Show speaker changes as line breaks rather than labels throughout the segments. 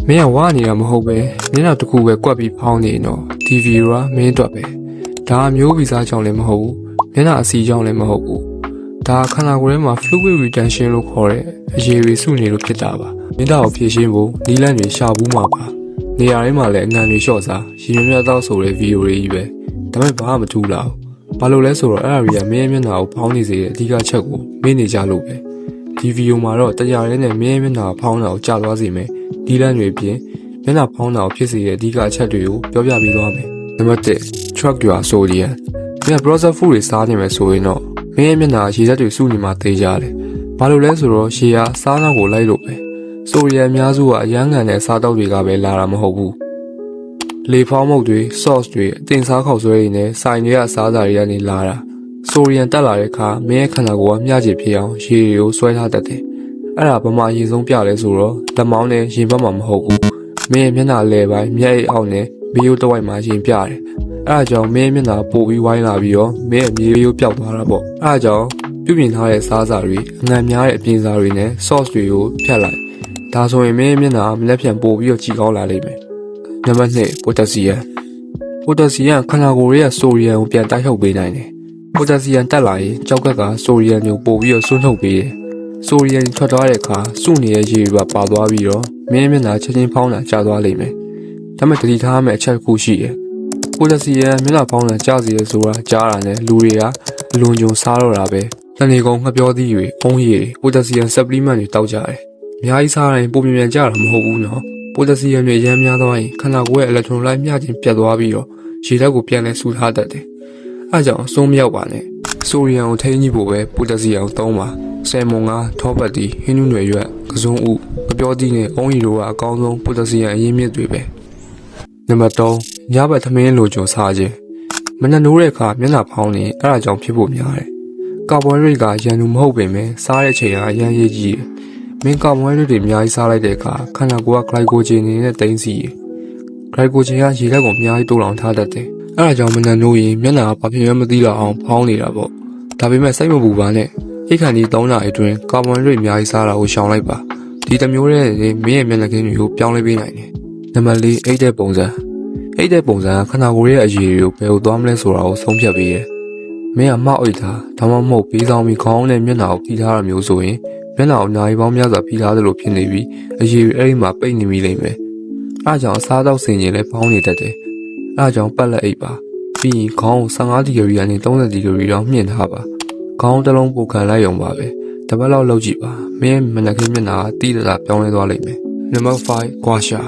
မင်းကဝါနေတာမဟုတ်ပဲနင်းတော့တခုပဲကွက်ပြီးဖောင်းနေတော့ဒီဗီဒီယိုကမင်းအတွက်ပဲဒါမျိုးဗီဇကြောင့်လည်းမဟုတ်ဘူးမျက်နှာအစီကြောင့်လည်းမဟုတ်ဘူးဒါခန္ဓာကိုယ်ထဲမှာ fluid retention လို့ခေါ်တဲ့အရည်တွေစုနေလို့ဖြစ်တာပါမင်းတို့ဖြည့်ရှင်းဖို့နီးလန်းတွေရှာဘူးမှာပါနေရာတိုင်းမှာလည်းအငံတွေလျှော့စားရည်ရွယ်မြတ်တော့ဆိုတဲ့ဗီဒီယိုတွေကြီးပဲဒါပေမဲ့ဘာမှမထူးလောက်ဘာလို့လဲဆိုတော့အဲ့ဒါတွေကမင်းရဲ့မျက်နှာကိုဖောင်းနေစေတဲ့အဓိကချက်ကိုမင်းနေကြလို့ပဲဒီဗီဒီယိုမှာတော့တရားရဲနဲ့မင်းရဲ့မျက်နှာဖောင်းတာကိုကြာသွားစေမယ်ဒီလမ်းတွေပြင်မျက်နှာဖောင်းတာကိုဖြစ်စေတဲ့အဓိကအချက်တွေကိုပြောပြပေးသွားမယ်နံပါတ်1 truck your sodium မင်း processed food တွေစားနေမယ်ဆိုရင်တော့မင်းရဲ့မျက်နှာရေစက်တွေစုနေမှာသိကြတယ်ဘာလို့လဲဆိုတော့ရေကစားနောက်ကိုလိုက်လို့ပဲဆိုဒီယမ်အများစုကအရမ်းကန်တဲ့စားတောက်တွေကပဲလာတာမဟုတ်ဘူးလေဖောင်းမုတ်တွေ sauce တွေအတင်စားခေါက်ဆွဲတွေနဲ့ဆိုင်တွေကအစားအစာတွေကနေလာတာဆိုဒီယမ်တက်လာတဲ့အခါမင်းရဲ့ခန္ဓာကိုယ်ကမျှခြေဖြစ်အောင်ရေတွေကိုဆွဲထားတတ်တယ်အဲ့ဒါဗမာရေဆုံးပြလဲဆိုတော့လက်မောင်းနဲ့ရင်ဘက်မှာမဟုတ်ဘူးမင်းရဲ့မျက်နှာလဲပိုင်းမျက်အိတ်အောက်နဲ့မေးရိုးတစ်ဝိုက်မှာရင်ပြတယ်အဲ့ဒါကြောင့်မင်းရဲ့မျက်နှာပိုပြီးဝိုင်းလာပြီးတော့မင်းရဲ့မြေရိုးပျောက်သွားတာပေါ့အဲ့ဒါကြောင့်ပြုပြင်ထားတဲ့စားစာတွေအငံများတဲ့အပြင်စားတွေနဲ့ sauce တွေကိုဖြတ်လိုက်ဒါဆိုရင်မင်းရဲ့မျက်နှာမလက်ပြန်ပိုပြီးတော့ကြည်ကောင်းလာလိမ့်မယ်နံပါတ်2 potassium ခန္ဓာကိုယ်ရဲ့ဆိုဒီယမ်ကိုပြန်တိုက်ထုတ်ပေးနိုင်တယ်potassium တက်လာရင်ကြောက်ကဆိုဒီယမ်ကိုပိုပြီးတော့ဆွန်းထုတ်ပေးတယ်ဆိုဒီယမ်ထွက်သွားတဲ့အခါစုနေတဲ့ရေတွေပါသွားပြီးတော့မင်းမျက်နှာချက်ချင်းဖောင်းတာကျသွားလိမ့်မယ်ဒါပေမဲ့တတိထားမယ့်အချက်တစ်ခုရှိတယ်ပိုတက်ဆီယမ်မျက်နှာဖောင်းတာကျစေရဆိုတာကြားတာနဲ့လူတွေကအလွန်ကြုံစားတော့တာပဲတဏီကုံငှက်ပြောသီးတွေအုံးရည်တွေပိုတက်ဆီယမ် supplement တွေတောက်ကြတယ်အများကြီးစားရင်ပုံမြန်ကြတာမဟုတ်ဘူးနော်ပိုတက်ဆီယမ်တွေရမ်းများသွားရင်ခန္ဓာကိုယ်ရဲ့ electrolyte မျှခြင်းပြတ်သွားပြီးတော့ရေဓာတ်ကိုပြန်လဲဆူထားတတ်တယ်အဲကြောင့်အဆုံးမရောက်ပါနဲ့ဆိုဒီယမ်ကိုထိန်းညှိဖို့ပဲပိုတက်ဆီယမ်ကိုသုံးပါဆယ်မွန်ကထောပတ်တီဟင်းနုနယ်ရွက်ကစုံဥငပြောသီးနဲ့အုံးရီတို့ကအကောင်းဆုံးပိုတက်ဆီယမ်အရင်းမြစ်တွေပဲနံပါတ်3ညဘက်သမင်းလိုကြုံစားခြင်းမနှနိုးတဲ့အခါမျက်နှာဖောင်းနေအဲ့ဒါကြောင့်ဖြစ်ဖို့များတယ်ကာဗွန်ဟိုက်ဒရိတ်ကရန်သူမဟုတ်ပေမဲ့စားတဲ့အချိန်ကအရန်ရေးကြီးတယ်မင်းကာဗွန်ဟိုက်ဒရိတ်တွေအများကြီးစားလိုက်တဲ့အခါခန္ဓာကိုယ်ကဂလိုက်ကိုဂျင်နေနဲ့တိမ့်စီတယ်ဂလိုက်ကိုဂျင်ကရေဓာတ်ကိုအများကြီးတိုးလောင်ထားတတ်တယ်အဲ့ဒါကြောင့်မနှနိုးရင်မျက်နှာကဘာဖြစ်မှမသိတော့အောင်ဖောင်းနေတာပေါ့ဒါပေမဲ့စိတ်မပူပါနဲ့အိတ်ခန့်ဒီ3နာရီအတွင်းကာဗွန်ဟိုက်ဒရိတ်အများကြီးစားတာကိုရှောင်လိုက်ပါဒီတစ်မျိုးနဲ့မင်းရဲ့မျက်နှာကင်းတွေကိုပြောင်းလဲပေးနိုင်တယ်နံပါတ်4အိတ်တဲ့ပုံစံအိတ်တဲ့ပုံစံကခန္ဓာကိုယ်ရဲ့အရည်တွေကိုဘယ်လိုသွားမလဲဆိုတာကိုဆုံးဖြတ်ပေးတယ်မင်းကမောက်အိတ်တာဒါမှမဟုတ်ပေးဆောင်ပြီးခေါင်းနဲ့မျက်နှာကိုဖိထားတာမျိုးဆိုရင်မျက်နှာကိုအများကြီးပေါင်းများစွာဖိထားသလိုဖြစ်နေပြီးအရည်တွေအဲ့ဒီမှာပိတ်နေမိလိမ့်မယ်အားကြောင့်အစားတောက်ဆင်ရင်လည်းပေါင်းနေတတ်တယ်အားကြောင့်ပတ်လက်အိတ်ပါပြီးရင်ခေါင်းကို15ဒီဂရီကနေ30ဒီဂရီတောင်မြင့်ထားပါခေါင်းတစ်လုံးပိုခံလိုက်ရုံပါပဲတပတ်လောက်လုပ်ကြည့်ပါမင်းမျက်နှာကင်းမျက်နှာကတိတတာပြောင်းလဲသွားလိမ့်မယ်နံပါတ်5ကွာရှာ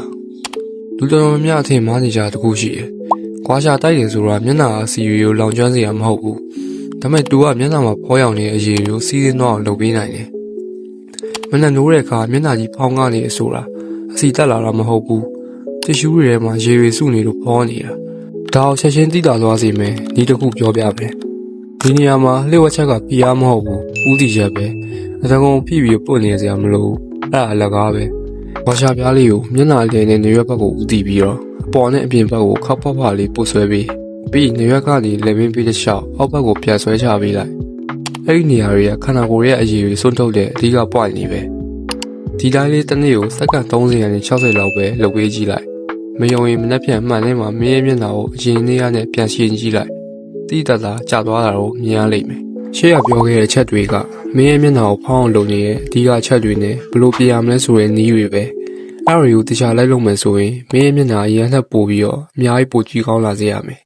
လူတော်များများအထင်မှားနေကြတခုရှိတယ်။ကွာရှာတိုက်တယ်ဆိုတာမျက်နှာအစီအရီကိုလောင်ကျွမ်းစေရမဟုတ်ဘူး။ဒါပေမဲ့သူကမျက်နှာမှာဖောရောင်နေတဲ့အရည်ကိုစီးစင်းသွားအောင်လုပ်ပေးနိုင်တယ်။မျက်နှာနိုးတဲ့အခါမျက်နှာကြီးဖောင်းကားနေဆိုတာအစီတက်လာတာမဟုတ်ဘူး။တစ်ရှူးတွေထဲမှာရေတွေစုနေလို့ဖောနေတာ။ဒါကိုချက်ချင်းသိတာသွားစေမယ်။ဒီတစ်ခုပြောပြမယ်။ဒီနေရာမှာလျှို့ဝှက်ချက်ကပြားမဟုတ်ဘူး။ဦးတည်ချက်ပဲ။အတကုံဖိပြီးပွင့်နေစရာမလိုဘူး။အဲ့ဒါအလကားပဲ။ဝါရှာပြားလေးကိုမျက်နှာလေးနဲ့နေရွက်ဘက်ကိုဦးတည်ပြီးတော့အပေါ်နဲ့အပြင်ဘက်ကိုခောက်ဖောက်ဖောက်လေးပို့ဆွဲပြီးနေရွက်ကနေလက်မင်းပြီးတစ်လျှောက်အောက်ဘက်ကိုပြန်ဆွဲချပေးလိုက်အဲ့ဒီနေရာတွေကခန္ဓာကိုယ်ရဲ့အရည်တွေစွန့်ထုတ်တဲ့အဓိက point တွေပဲဒီတိုင်းလေးတစ်နေ့ကိုစက္ကန့်30ကနေ60လောက်ပဲလုပ်ပေးကြည့်လိုက်မယုံရင်မနှက်ပြန်မှန်ထဲမှာမင်းရဲ့မျက်နှာကိုအရင်နေ့ကနဲ့ပြန်ရှင်းကြည့်လိုက်တိတတာကျသွားတာကိုမြင်ရလိမ့်မယ်ရှေ့ကပြောခဲ့တဲ့အချက်တွေကမင်းရဲ့မျက်နှာကိုဖောင်းအောင်လုပ်နေတဲ့အဓိကအချက်တွေနဲ့ဘယ်လိုပြင်ရမလဲဆိုတဲ့နည်းတွေပဲအဲ့ဒီကိုတခြားလိုက်လုပ်မယ်ဆိုရင်မင်းရဲ့မျက်နှာအရင်ထပ်ပို့ပြီးတော့အများကြီးပိုကြည့်ကောင်းလာစေရမယ်